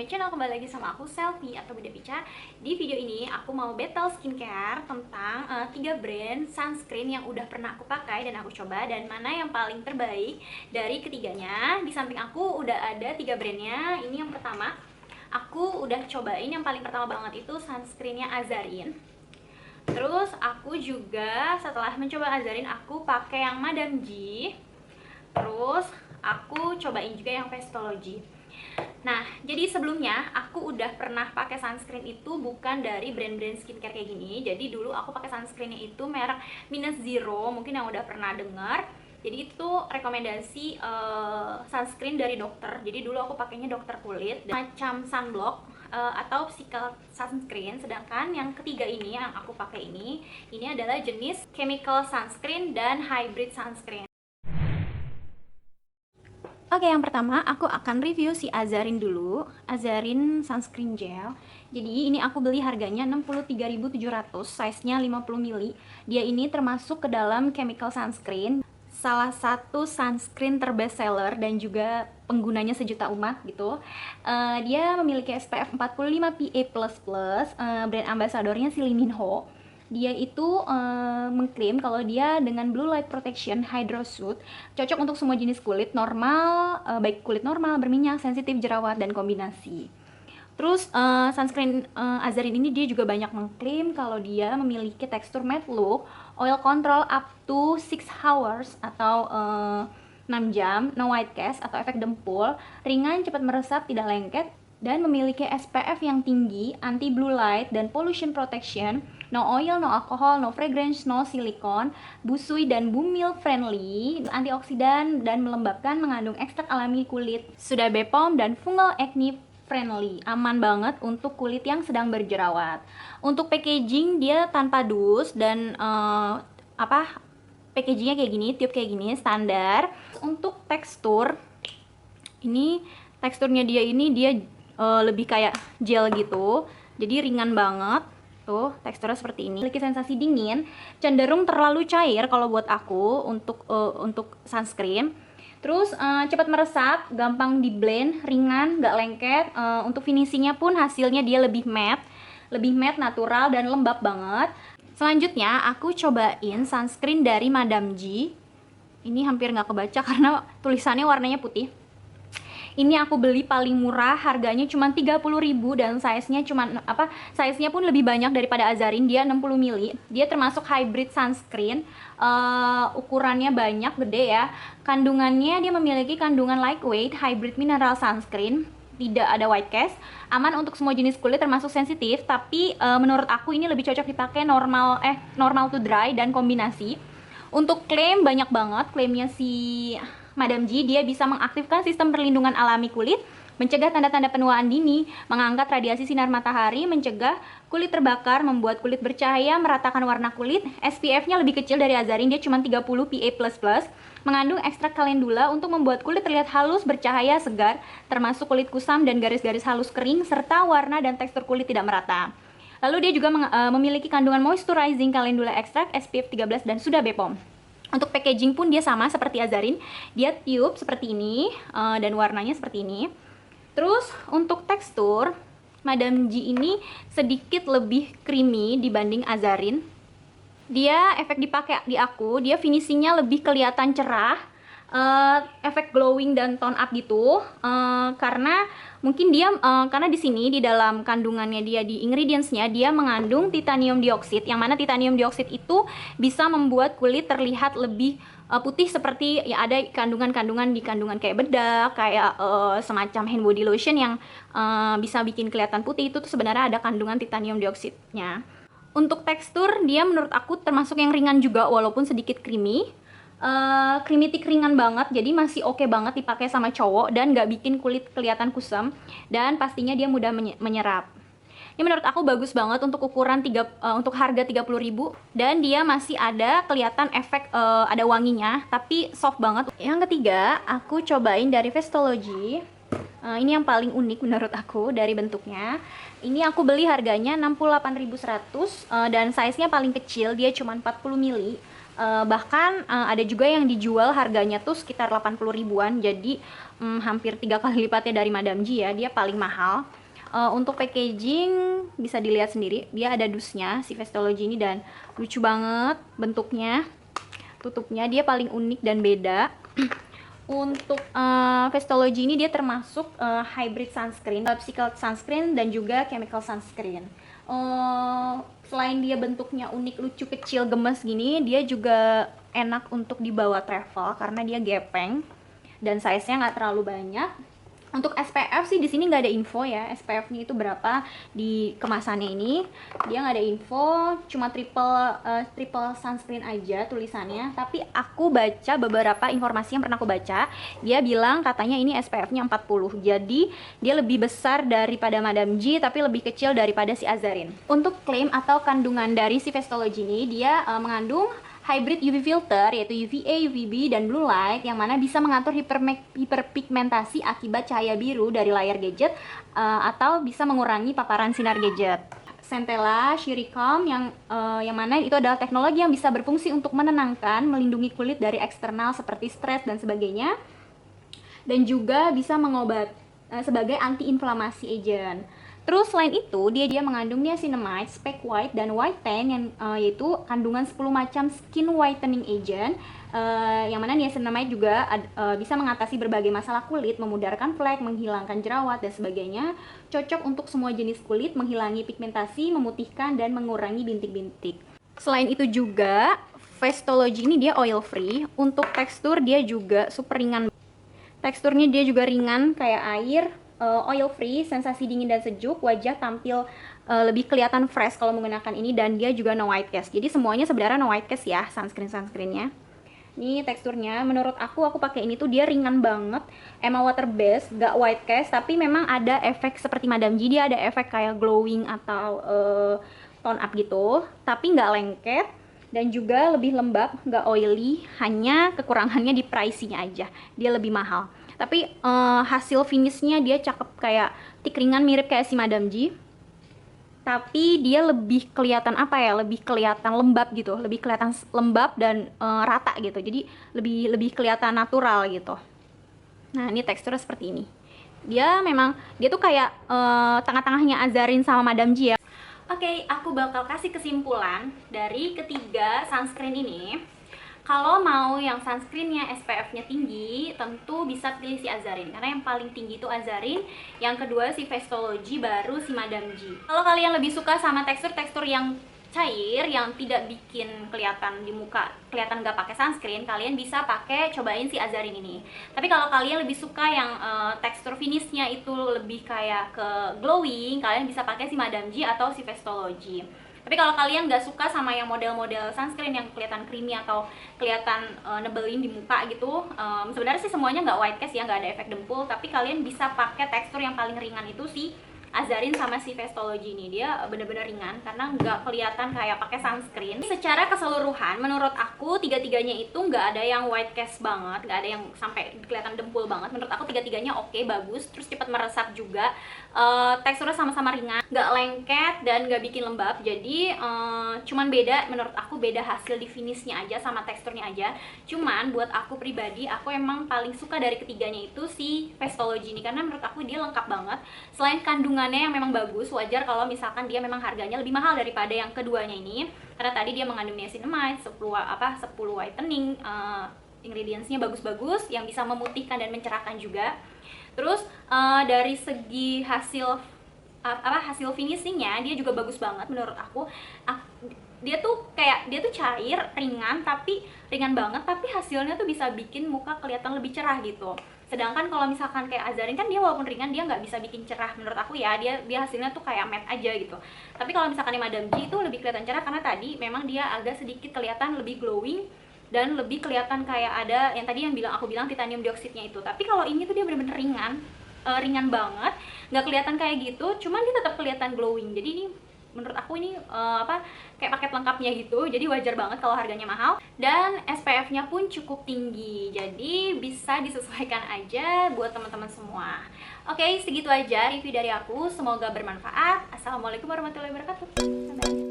my channel. Kembali lagi sama aku Selfie atau Bunda Pica. Di video ini aku mau battle skincare tentang 3 brand sunscreen yang udah pernah aku pakai dan aku coba, dan mana yang paling terbaik dari ketiganya. Di samping aku udah ada 3 brandnya. Ini yang pertama, aku udah cobain yang paling pertama banget itu sunscreennya Azarin. Terus aku juga setelah mencoba Azarin, aku pakai yang Madame G. Terus aku cobain juga yang Vestology. Nah, jadi sebelumnya aku udah pernah pakai sunscreen itu bukan dari brand-brand skincare kayak gini. Jadi dulu aku pakai sunscreennya itu merek Minus Zero, mungkin yang udah pernah dengar. Jadi itu rekomendasi sunscreen dari dokter. Jadi dulu aku pakainya dokter kulit, macam sunblock atau physical sunscreen. Sedangkan yang ketiga ini yang aku pakai ini adalah jenis chemical sunscreen dan hybrid sunscreen. Oke, yang pertama aku akan review si Azarin dulu. Azarin sunscreen gel. Jadi ini aku beli harganya 63.700, size-nya 50 ml. Dia ini termasuk ke dalam chemical sunscreen, salah satu sunscreen terbest seller dan juga penggunanya sejuta umat gitu. Dia memiliki SPF 45 PA++. Brand ambasadornya si Lee Min Ho. Dia itu mengklaim kalau dia dengan blue light protection hydro suit cocok untuk semua jenis kulit normal, baik kulit normal, berminyak, sensitif, jerawat, dan kombinasi. Terus sunscreen Azarin ini dia juga banyak mengklaim kalau dia memiliki tekstur matte look, oil control up to 6 hours atau 6 jam, no white cast atau efek dempul, ringan, cepat meresap, tidak lengket, dan memiliki SPF yang tinggi, anti blue light, dan pollution protection, no oil, no alcohol, no fragrance, no silikon, busui dan bumil friendly, antioksidan dan melembabkan, mengandung ekstrak alami kulit, sudah BPOM dan fungal acne friendly, aman banget untuk kulit yang sedang berjerawat. Untuk packaging dia tanpa dus dan packagingnya kayak gini, tube kayak gini, standar. Untuk tekstur, ini teksturnya dia lebih kayak gel gitu, jadi ringan banget. Tuh, teksturnya seperti ini. Memiliki sensasi dingin, cenderung terlalu cair kalau buat aku untuk sunscreen. Terus cepat meresap, gampang di blend, ringan, nggak lengket. Untuk finishingnya pun hasilnya dia lebih matte, natural, dan lembab banget. Selanjutnya aku cobain sunscreen dari Madame G. Ini hampir nggak kebaca karena tulisannya warnanya putih. Ini aku beli paling murah, harganya cuma 30.000 dan size-nya pun lebih banyak daripada Azarin. Dia 60 ml. Dia termasuk hybrid sunscreen. Ukurannya banyak, gede ya. Kandungannya dia memiliki kandungan lightweight hybrid mineral sunscreen. Tidak ada white cast, aman untuk semua jenis kulit termasuk sensitif, tapi menurut aku ini lebih cocok dipakai normal to dry dan kombinasi. Untuk klaim banyak banget, klaimnya si Madame G, dia bisa mengaktifkan sistem perlindungan alami kulit, mencegah tanda-tanda penuaan dini, mengangkat radiasi sinar matahari, mencegah kulit terbakar, membuat kulit bercahaya, meratakan warna kulit. SPF-nya lebih kecil dari Azarin, dia cuma 30 PA++, mengandung ekstrak kalendula untuk membuat kulit terlihat halus, bercahaya, segar, termasuk kulit kusam dan garis-garis halus kering, serta warna dan tekstur kulit tidak merata. Lalu dia juga memiliki kandungan moisturizing calendula extract, SPF 13, dan sudah BPOM. Untuk packaging pun dia sama seperti Azarin, dia tube seperti ini dan warnanya seperti ini. Terus untuk tekstur, Madame G ini sedikit lebih creamy dibanding Azarin. Dia efek dipakai di aku, dia finishingnya lebih kelihatan cerah, efek glowing dan tone up gitu, karena mungkin dia karena di sini di dalam kandungannya dia di ingredientsnya dia mengandung titanium dioxide, yang mana titanium dioxide itu bisa membuat kulit terlihat lebih putih, seperti ya ada kandungan kayak bedak, kayak semacam hand body lotion yang bisa bikin kelihatan putih, itu tuh sebenarnya ada kandungan titanium dioxide-nya. Untuk tekstur dia menurut aku termasuk yang ringan juga walaupun sedikit creamy. Creamy ringan banget, jadi masih oke banget dipakai sama cowok dan nggak bikin kulit kelihatan kusam, dan pastinya dia mudah menyerap. Ini menurut aku bagus banget untuk ukuran untuk harga 30.000, dan dia masih ada kelihatan efek ada wanginya, tapi soft banget. Yang ketiga aku cobain dari Vestology. Ini yang paling unik menurut aku dari bentuknya. Ini aku beli harganya 68.100 dan size-nya paling kecil, dia cuma 40 ml. Bahkan ada juga yang dijual harganya tuh sekitar 80 ribuan, jadi hampir 3 kali lipatnya dari Madame G ya, dia paling mahal. Untuk packaging bisa dilihat sendiri, dia ada dusnya si Vestology ini dan lucu banget bentuknya. Tutupnya dia paling unik dan beda. Untuk Vestology ini dia termasuk hybrid sunscreen, physical sunscreen dan juga chemical sunscreen. Selain dia bentuknya unik, lucu, kecil, gemes gini, dia juga enak untuk dibawa travel karena dia gepeng dan size-nya nggak terlalu banyak. Untuk SPF sih di sini nggak ada info ya, SPF-nya itu berapa di kemasannya ini. Dia nggak ada info, cuma triple sunscreen aja tulisannya. Tapi aku baca beberapa informasi yang pernah aku baca, dia bilang katanya ini SPF-nya 40. Jadi dia lebih besar daripada Madame G, tapi lebih kecil daripada si Azarin. Untuk klaim atau kandungan dari si Vestology ini, dia mengandung hybrid UV filter yaitu UVA, UVB, dan blue light yang mana bisa mengatur hiperpigmentasi akibat cahaya biru dari layar gadget atau bisa mengurangi paparan sinar gadget. Centella Shiricom yang mana itu adalah teknologi yang bisa berfungsi untuk menenangkan, melindungi kulit dari eksternal seperti stres dan sebagainya, dan juga bisa mengobat sebagai anti-inflamasi agent. Terus selain itu dia mengandung niacinamide, speck white, dan white tan yang yaitu kandungan 10 macam skin whitening agent, yang mana niacinamide juga bisa mengatasi berbagai masalah kulit, memudarkan flek, menghilangkan jerawat dan sebagainya. Cocok untuk semua jenis kulit, menghilangi pigmentasi, memutihkan dan mengurangi bintik-bintik. Selain itu juga Vestology ini dia oil free. Untuk tekstur dia juga super ringan. Teksturnya dia juga ringan kayak air. Oil free, sensasi dingin dan sejuk, wajah tampil lebih kelihatan fresh kalau menggunakan ini, dan dia juga no white cast. Jadi semuanya sebenarnya no white cast ya, sunscreennya. Ini teksturnya, menurut aku pakai ini tuh dia ringan banget. Emang water based, gak white cast, tapi memang ada efek seperti Madame G, dia ada efek kayak glowing atau tone up gitu, tapi nggak lengket dan juga lebih lembab, nggak oily. Hanya kekurangannya di pricing-nya aja, dia lebih mahal. Tapi hasil finishnya dia cakep, kayak tik ringan mirip kayak si Madame G. Tapi dia lebih kelihatan apa ya? Lebih kelihatan lembab gitu, lebih kelihatan lembab dan rata gitu. Jadi lebih kelihatan natural gitu. Nah, ini teksturnya seperti ini. Dia tuh kayak tengah-tengahnya Azarin sama Madame G ya. Oke, aku bakal kasih kesimpulan dari ketiga sunscreen ini. Kalau mau yang sunscreennya SPF-nya tinggi, tentu bisa pilih si Azarin, karena yang paling tinggi itu Azarin, yang kedua si Vestology, baru si Madame G. Kalau kalian lebih suka sama tekstur-tekstur yang cair, yang tidak bikin kelihatan di muka, kelihatan nggak pakai sunscreen, kalian bisa cobain si Azarin ini. Tapi kalau kalian lebih suka yang tekstur finishnya itu lebih kayak ke glowing, kalian bisa pakai si Madame G atau si Vestology. Tapi kalau kalian nggak suka sama yang model-model sunscreen yang kelihatan creamy atau kelihatan nebelin di muka gitu, sebenarnya sih semuanya nggak white cast ya, nggak ada efek dempul, tapi kalian bisa pakai tekstur yang paling ringan itu si Azarin sama si Vestology ini. Dia bener-bener ringan karena nggak kelihatan kayak pakai sunscreen. Secara keseluruhan menurut aku tiga-tiganya itu nggak ada yang white cast banget, nggak ada yang sampai kelihatan dempul banget. Menurut aku tiga-tiganya oke, bagus, terus cepat meresap juga. Teksturnya sama-sama ringan, nggak lengket dan nggak bikin lembab. Jadi cuman beda, menurut aku beda hasil di finishnya aja sama teksturnya aja. Cuman buat aku pribadi, aku emang paling suka dari ketiganya itu si Vestology ini, karena menurut aku dia lengkap banget. Selain kandungannya yang memang bagus, wajar kalau misalkan dia memang harganya lebih mahal daripada yang keduanya ini, karena tadi dia mengandung niacinamide, 10 whitening, ingredientsnya bagus-bagus yang bisa memutihkan dan mencerahkan juga. Terus dari segi hasil finishingnya dia juga bagus banget menurut aku. Dia tuh cair, ringan banget, tapi hasilnya tuh bisa bikin muka kelihatan lebih cerah gitu. Sedangkan kalau misalkan kayak Azarin kan dia walaupun ringan dia nggak bisa bikin cerah menurut aku ya, dia hasilnya tuh kayak matte aja gitu. Tapi kalau misalkan yang Madame G itu lebih kelihatan cerah karena tadi memang dia agak sedikit kelihatan lebih glowing dan lebih kelihatan kayak ada yang tadi aku bilang titanium dioksidnya itu. Tapi kalau ini tuh dia bener-bener ringan banget, nggak kelihatan kayak gitu, cuman dia tetap kelihatan glowing. Jadi ini menurut aku ini kayak paket lengkapnya gitu. Jadi wajar banget kalau harganya mahal, dan SPF-nya pun cukup tinggi. Jadi bisa disesuaikan aja buat teman-teman semua. Oke, segitu aja review dari aku. Semoga bermanfaat. Assalamualaikum warahmatullahi wabarakatuh. Bye-bye.